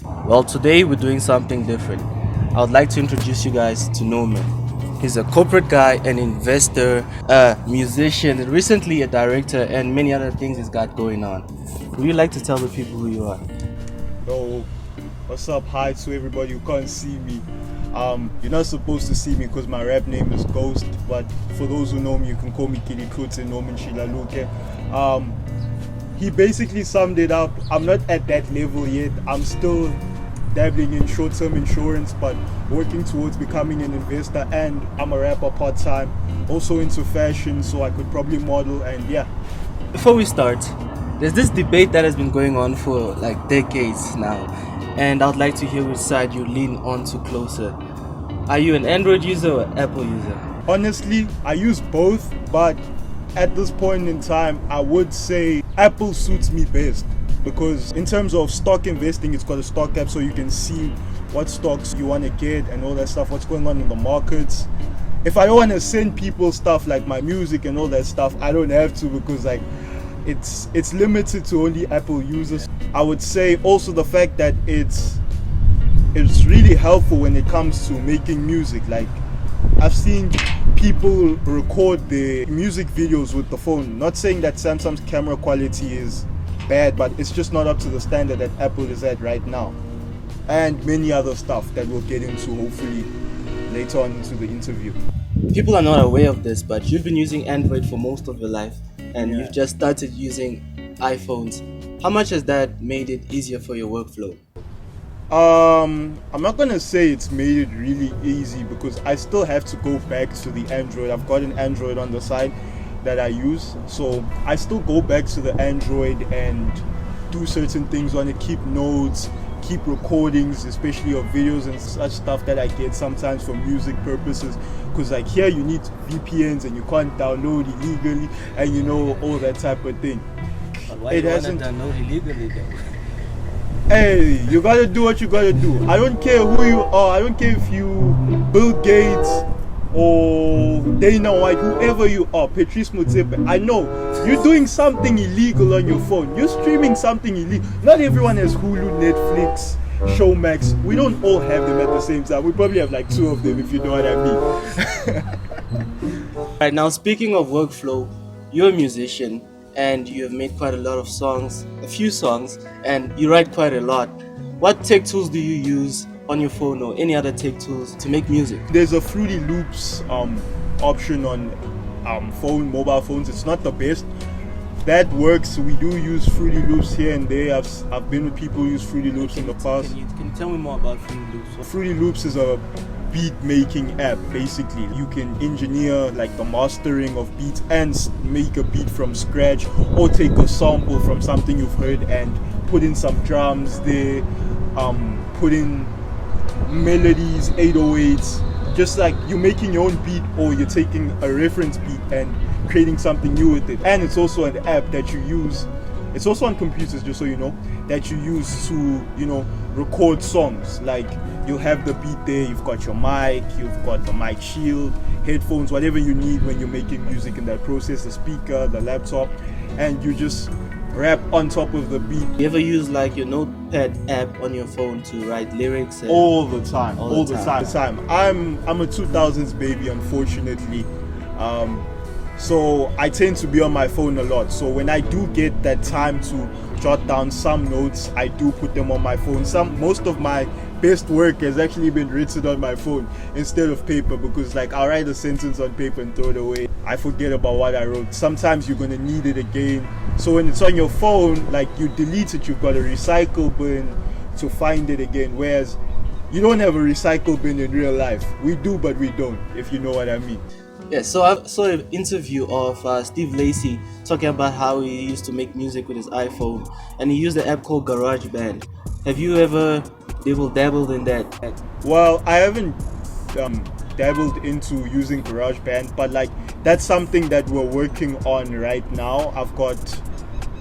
Well, today we're doing something different. I would like to introduce you guys to Norman. He's a corporate guy, an investor, a musician, and recently a director, and many other things he's got going on. Would you like to tell the people who you are? Yo, what's up? Hi to everybody who can't see me. You're not supposed to see me because my rap name is Ghost, but for those who know me, you can call me Kitty Kutse, Norman Shilaluke. He basically summed it up. I'm not at that level yet. I'm still dabbling in short-term insurance, but working towards becoming an investor, and I'm a rapper part-time, also into fashion, so I could probably model, and yeah. Before we start, there's this debate that has been going on for like decades now, and I'd like to hear which side you lean on to closer. Are you an Android user or Apple user? Honestly, I use both, but at this point in time, I would say Apple suits me best because in terms of stock investing, it's got a stock app so you can see what stocks you want to get and all that stuff, what's going on in the markets. If I don't want to send people stuff like my music and all that stuff, I don't have to because like it's limited to only Apple users. I would say also the fact that it's really helpful when it comes to making music. Like I've seen people record their music videos with the phone. Not saying that Samsung's camera quality is bad, but it's just not up to the standard that Apple is at right now. And many other stuff that we'll get into hopefully later on into the interview. People are not aware of this, but you've been using Android for most of your life, and Yeah. you've just started using iPhones. How much has that made it easier for your workflow? I'm not gonna say it's made it really easy because I still have to go back to the Android. I've got an Android on the side that I use, so I still go back to the Android and do certain things on it, keep notes, keep recordings, especially of videos and such stuff that I get sometimes for music purposes. Because like here you need VPNs and you can't download illegally and you know all that type of thing. But why It you wanna hasn't- download illegally though? Hey, you gotta do what you gotta do. I don't care who you are. I don't care if you Bill Gates or Dana White, whoever you are, Patrice Motsepe. I know you're doing something illegal on your phone. You're streaming something illegal. Not everyone has Hulu, Netflix, Showmax. We don't all have them at the same time. We probably have like two of them, if you know what I mean. Right now, speaking of workflow, you're a musician and you have made quite a lot of songs, a few songs, and you write quite a lot. What tech tools do you use on your phone or any other tech tools to make music? There's a Fruity Loops option on mobile phones. It's not the best. That works. We do use Fruity Loops here and there. I've been with people who use Fruity Loops in the past. Can you tell me more about Fruity Loops? Fruity Loops is a beat making app. Basically you can engineer like the mastering of beats and make a beat from scratch, or take a sample from something you've heard and put in some drums there, put in melodies, 808s, just like you're making your own beat or you're taking a reference beat and creating something new with it. And it's also an app that you use, it's also on computers, just so you know, that you use to, you know, record songs. Like you'll have the beat there, you've got your mic, you've got the mic shield, headphones, whatever you need when you're making music in that process, the speaker, the laptop, and you just rap on top of the beat. You ever use like your notepad app on your phone to write lyrics? And All the time. All the time. I'm a 2000s baby, unfortunately. So I tend to be on my phone a lot. So when I do get that time to jot down some notes, I do put them on my phone. Most of my best work has actually been written on my phone instead of paper, because like I'll write a sentence on paper and throw it away. I forget about what I wrote. Sometimes you're gonna need it again. So when it's on your phone, like you delete it, you've got a recycle bin to find it again. Whereas you don't have a recycle bin in real life. We do, but we don't, if you know what I mean. Yeah, so I saw an interview of Steve Lacy talking about how he used to make music with his iPhone, and he used an app called GarageBand. Have you ever dabbled in that? Well, I haven't dabbled into using GarageBand, but like that's something that we're working on right now. I've got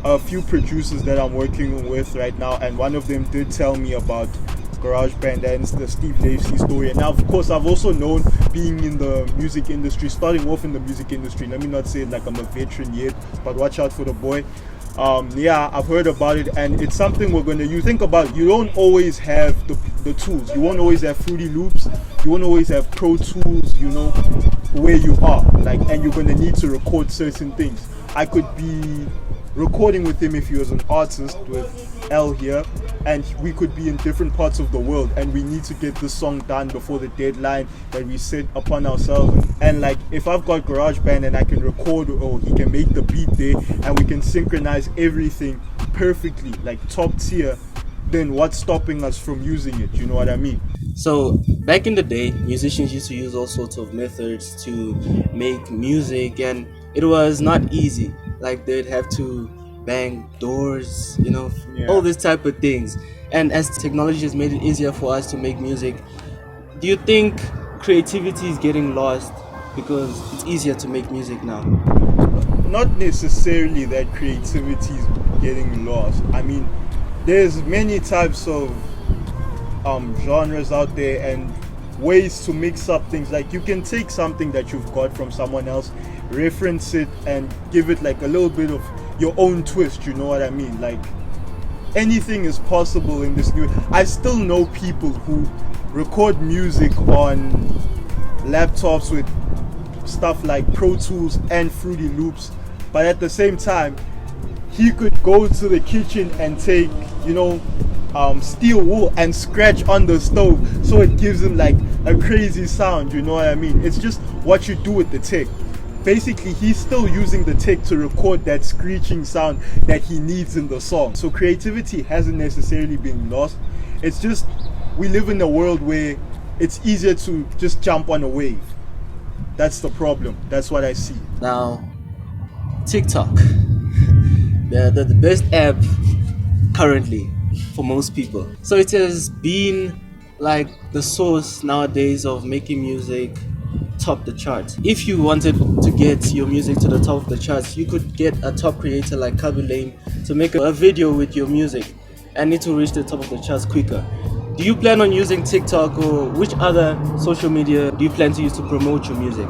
a few producers that I'm working with right now, and one of them did tell me about GarageBand and the Steve Lacy story. And now, of course, I've also known, being in the music industry, starting off in the music industry, let me not say like I'm a veteran yet, but watch out for the boy. Yeah, I've heard about it, and it's something we're gonna. You think about, you don't always have the tools. You won't always have Fruity Loops. You won't always have Pro Tools. You know, where you are, like, and you're gonna need to record certain things. I could be recording with him if he was an artist with L here, and we could be in different parts of the world, and we need to get this song done before the deadline that we set upon ourselves. And like, if I've got GarageBand and I can record, or he can make the beat there, and we can synchronize everything perfectly, like top tier, then what's stopping us from using it? You know what I mean? So back in the day, musicians used to use all sorts of methods to make music, and it was not easy. Like, they'd have to bang doors, you know, Yeah. all these type of things. And as technology has made it easier for us to make music, do you think creativity is getting lost because it's easier to make music now? Not necessarily that creativity is getting lost. I mean, there's many types of genres out there and ways to mix up things. Like, you can take something that you've got from someone else, reference it, and give it like a little bit of your own twist. You know what I mean? Like, anything is possible in this new. I still know people who record music on laptops with stuff like Pro Tools and Fruity Loops, but at the same time, he could go to the kitchen and take, you know, steel wool and scratch on the stove, so it gives him like a crazy sound. You know what I mean? It's just what you do with the tech. Basically, he's still using the tech to record that screeching sound that he needs in the song. So creativity hasn't necessarily been lost. It's just, we live in a world where it's easier to just jump on a wave. That's the problem. That's what I see. Now, TikTok, the best app currently for most people. So it has been like the source nowadays of making music top the charts. If you wanted to get your music to the top of the charts, you could get a top creator like Kaby Lame to make a video with your music, and it will reach the top of the charts quicker. Do you plan on using TikTok, or which other social media do you plan to use to promote your music?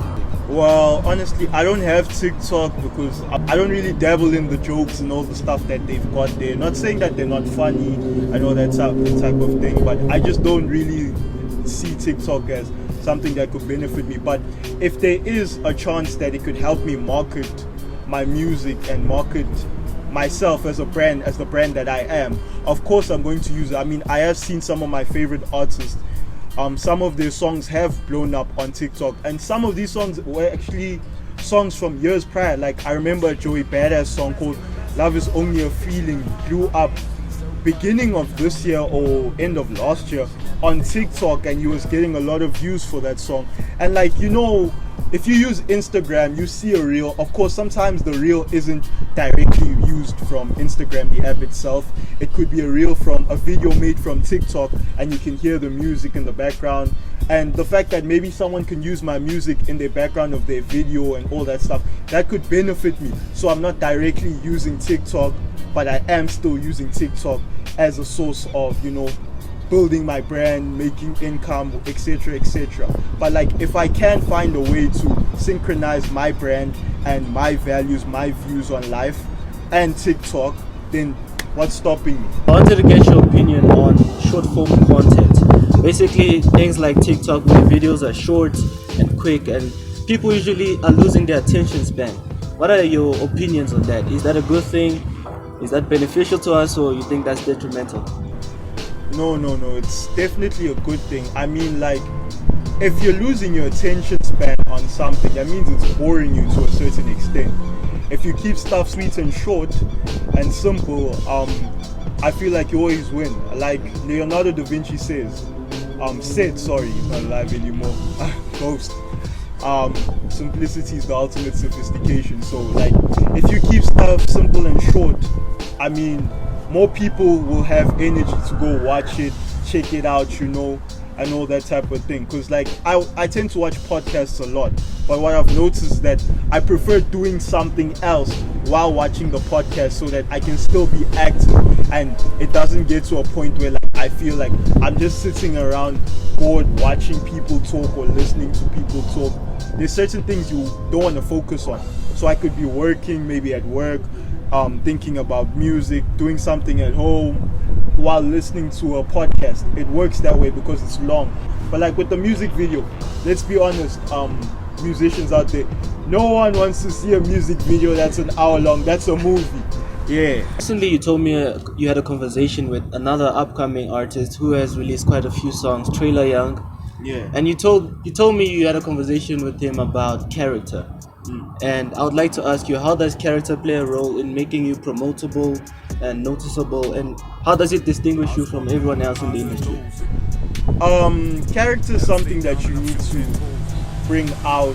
Well, honestly, I don't have TikTok because I don't really dabble in the jokes and all the stuff that they've got there. Not saying that they're not funny, I know that type of thing, but I just don't really see TikTok as something that could benefit me. But if there is a chance that it could help me market my music and market myself as a brand, as the brand that I am, of course I'm going to use it. I mean, I have seen some of my favorite artists, some of their songs have blown up on TikTok, and some of these songs were actually songs from years prior. Like, I remember a Joey Badass song called Love Is Only a Feeling blew up beginning of this year or end of last year on TikTok, and he was getting a lot of views for that song. And like, you know, if you use Instagram, you see a reel. Of course, sometimes the reel isn't directly used from Instagram, the app itself. It could be a reel from a video made from TikTok, and you can hear the music in the background. And the fact that maybe someone can use my music in the background of their video and all that stuff, that could benefit me. So I'm not directly using TikTok, but I am still using TikTok as a source of, you know, building my brand, making income, etc, etc. But like, if I can find a way to synchronize my brand and my values, my views on life and TikTok, then what's stopping me? I wanted to get your opinion on short form content. Basically, things like TikTok, where videos are short and quick, and people usually are losing their attention span. What are your opinions on that? Is that a good thing? Is that beneficial to us, or you think that's detrimental? No, it's definitely a good thing. I mean, like, if you're losing your attention span on something, that means it's boring you to a certain extent. If you keep stuff sweet and short and simple, I feel like you always win. Like Leonardo da Vinci says, he's not alive anymore. Ghost. Simplicity is the ultimate sophistication. So like, if you keep stuff simple and short, I mean, more people will have energy to go watch it, check it out, you know, and all that type of thing. Because like, I tend to watch podcasts a lot, but what I've noticed is that I prefer doing something else while watching the podcast, so that I can still be active and it doesn't get to a point where like I feel like I'm just sitting around bored watching people talk or listening to people talk. There's certain things you don't want to focus on. So I could be working, maybe at work, thinking about music, doing something at home while listening to a podcast. It works that way because it's long. But like with the music video, let's be honest, musicians out there, no one wants to see a music video that's an hour long. That's a movie. Yeah. Recently, you told me you had a conversation with another upcoming artist who has released quite a few songs, Trailer Young. Yeah. And you told me you had a conversation with him about character. And I would like to ask you, how does character play a role in making you promotable and noticeable, and how does it distinguish you from everyone else in the industry? Character is something that you need to bring out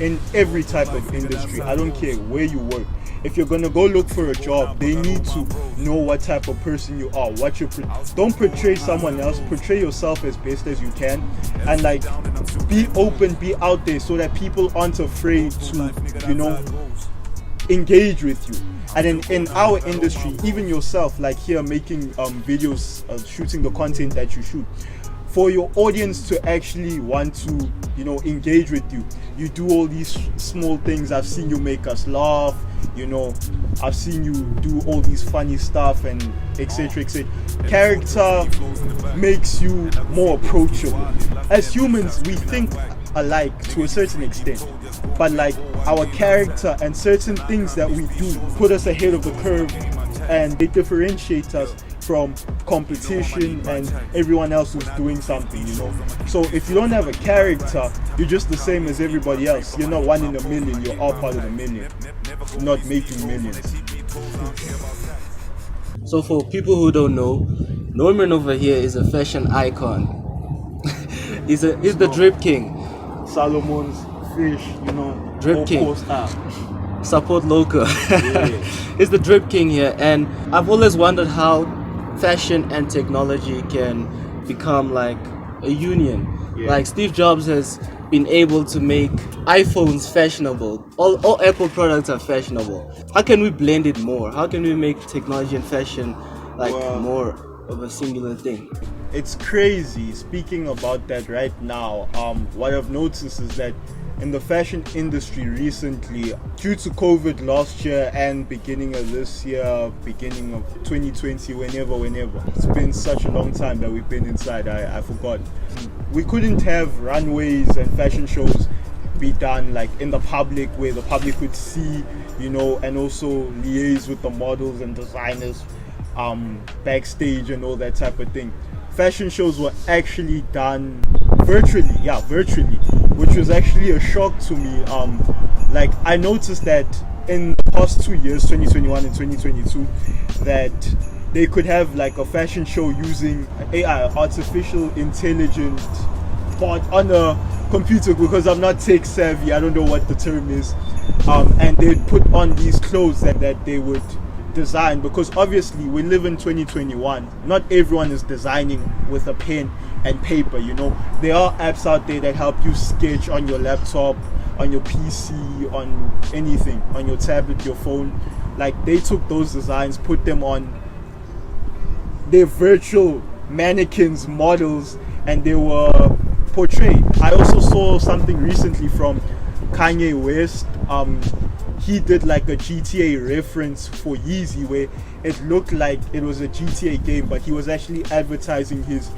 in every type of industry. I don't care where you work. If you're gonna go look for a job, they need to know what type of person you are. Don't portray someone else. Portray yourself as best as you can, and like be open, be out there, so that people aren't afraid to, engage with you. And in our industry, even yourself, like here making videos, shooting the content that you shoot, for your audience to actually want to, engage with you, you do all these small things. I've seen you make us laugh, I've seen you do all these funny stuff and etc. etc. Character makes you more approachable. As humans, we think alike to a certain extent, but like our character and certain things that we do put us ahead of the curve, and they differentiate us from competition and everyone else who's doing something, So if you don't have a character, you're just the same as everybody else. You're not one in a million, you're all part of the million, not making millions. So for people who don't know, Norman over here is a fashion icon. he's the drip king. Solomon's fish, Drip king. Support local. Yeah. He's the drip king here, and I've always wondered how fashion and technology can become like a union. Yeah. Like Steve Jobs has been able to make iPhones fashionable. All Apple products are fashionable. How can we blend it more? How can we make technology and fashion more of a singular thing? It's crazy. Speaking about that right now, what I've noticed is that in the fashion industry recently, due to COVID last year and beginning of this year, beginning of 2020, whenever, it's been such a long time that we've been inside, I forgot. We couldn't have runways and fashion shows be done like in the public, where the public could see, and also liaise with the models and designers backstage and all that type of thing. Fashion shows were actually done virtually, which was actually a shock to me. Like I noticed that in the past 2 years, 2021 and 2022, that they could have like a fashion show using AI, artificial intelligent, but on a computer, because I'm not tech savvy, I don't know what the term is, and they'd put on these clothes that they would design, because obviously we live in 2021. Not everyone is designing with a pen and paper. There are apps out there that help you sketch on your laptop, on your PC, on anything, on your tablet, your phone. Like they took those designs, put them on their virtual mannequins, models, and they were portrayed. I also saw something recently from Kanye West. He did like a GTA reference for Yeezy, where it looked like it was a GTA game, but he was actually advertising his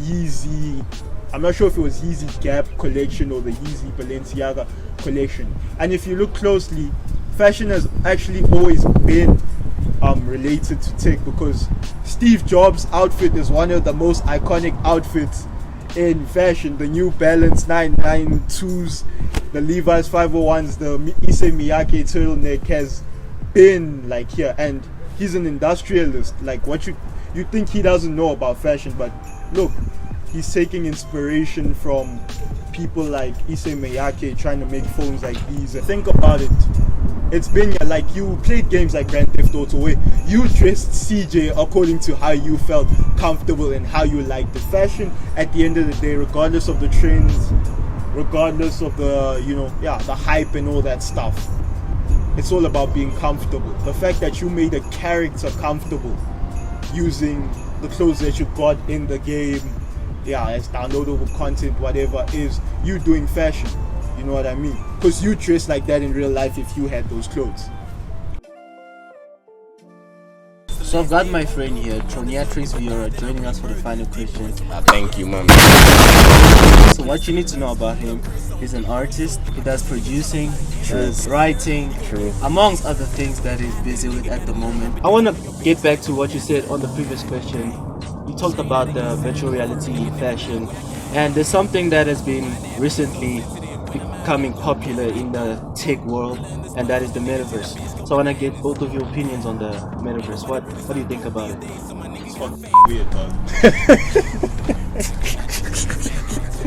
Yeezy, I'm not sure if it was Yeezy Gap collection or the Yeezy Balenciaga collection. And if you look closely, fashion has actually always been related to tech, because Steve Jobs' outfit is one of the most iconic outfits in fashion. The New Balance 992s, the Levi's 501s, the Issey Miyake turtleneck has been like here. And he's an industrialist. Like what you think he doesn't know about fashion, but look, he's taking inspiration from people like Issey Miyake trying to make phones like these. Think about it. It's been like you played games like Grand Theft Auto, where you dressed CJ according to how you felt comfortable and how you liked the fashion. At the end of the day, regardless of the trends, regardless of the the hype and all that stuff, it's all about being comfortable. The fact that you made a character comfortable using the clothes that you got in the game, as downloadable content, whatever, is you doing fashion. You know what I mean? Because you dress like that in real life if you had those clothes. So I've got my friend here, Treachery Viewer, joining us for the final question. Thank you, mom. So what you need to know about him, he's an artist, he does producing, does writing, amongst other things that he's busy with at the moment. I want to get back to what you said on the previous question. You talked about the virtual reality fashion, and there's something that has been recently becoming popular in the tech world, and that is the metaverse. So I want to get both of your opinions on the metaverse. What do you think about it? It's fucking weird, dog.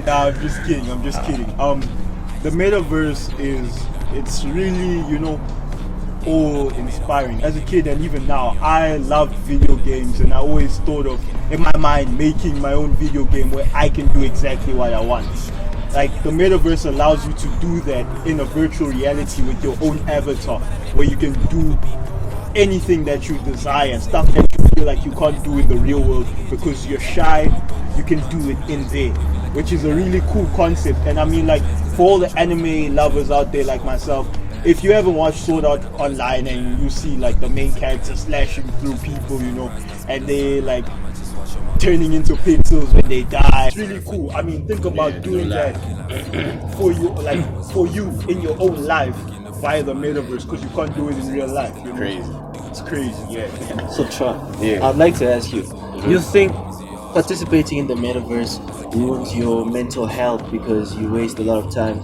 Nah, I'm just kidding. The metaverse it's really, awe-inspiring. As a kid and even now, I loved video games, and I always thought of, in my mind, making my own video game where I can do exactly what I want. Like, the metaverse allows you to do that in a virtual reality with your own avatar, where you can do anything that you desire, stuff that you feel like you can't do in the real world because you're shy, you can do it in there, which is a really cool concept. And I mean, like, for all the anime lovers out there like myself, if you ever watch Sword Art Online and you see like the main character slashing through people, and they like turning into pixels when they die, it's really cool. I mean, think about doing that for you in your own life via the metaverse, because you can't do it in real life. Crazy. It's crazy, yeah. So Tron, I'd like to ask you, you think participating in the metaverse ruins your mental health because you waste a lot of time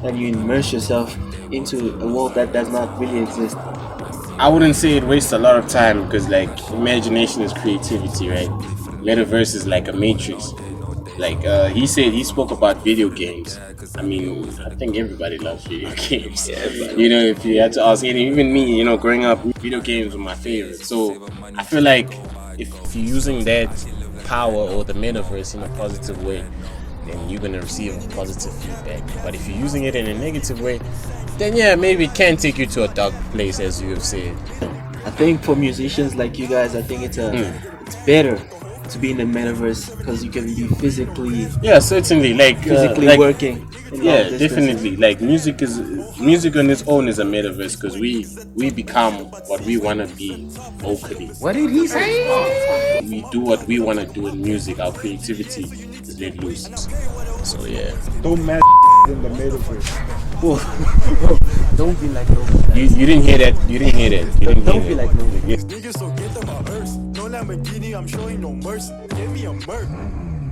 and you immerse yourself into a world that does not really exist? I wouldn't say it wastes a lot of time, because like imagination is creativity, right? Metaverse is like a matrix. Like he spoke about video games. I mean, I think everybody loves video games. If you had to ask, even me, growing up, video games were my favorite. So I feel like if you're using that power or the metaverse in a positive way, then you're gonna receive positive feedback. But if you're using it in a negative way, then yeah, maybe it can take you to a dark place, as you have said. I think for musicians like you guys, I think it's better to be in the metaverse because you can be physically certainly working. Yeah, definitely. Like music on its own is a metaverse, because we become what we want to be vocally. What did he say? We do what we want to do in music. Our creativity is let loose. So yeah. Don't mess in the metaverse. Don't be like no. You didn't hear that. Don't be like no. Niggas so get them on earth. No Lamborghini, I'm showing no mercy. Give me a merc.